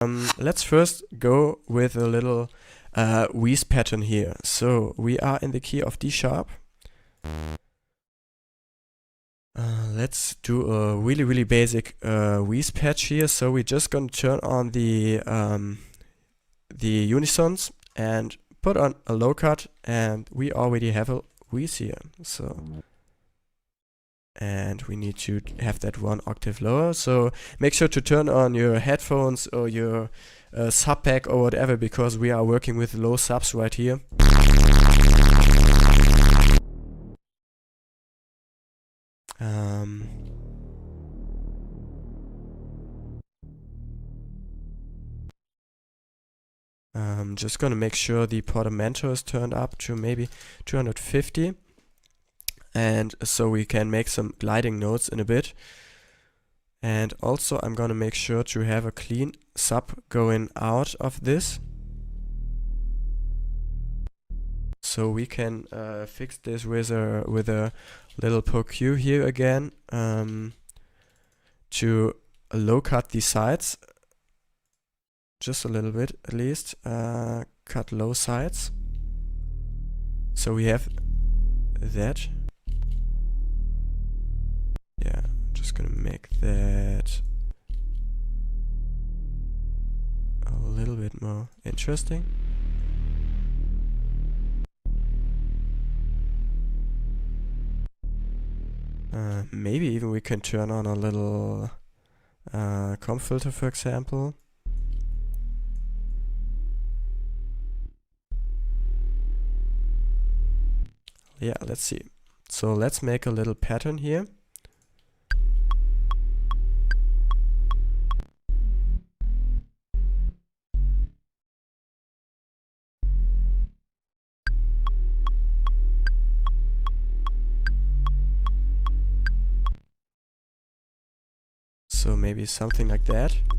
Let's first go with a little Wheeze pattern here. So we are in the key of D sharp. Let's do a really basic Wheeze patch here. So we're just gonna turn on the unisons and put on a low cut, and we already have a Wheeze here. So, and we need to have that one octave lower. So make sure to turn on your headphones or your sub pack or whatever, because we are working with low subs right here. Just gonna make sure the portamento is turned up to maybe 250, and so we can make some gliding notes in a bit. And also I'm gonna make sure to have a clean sub going out of this, so we can fix this with a little POQ here again, to low cut the sides just a little bit at least, cut low sides, so we have that. Yeah, just gonna make that a little bit more interesting. Maybe even we can turn on a little comp filter, for example. Yeah, let's see. So let's make a little pattern here. So maybe something like that.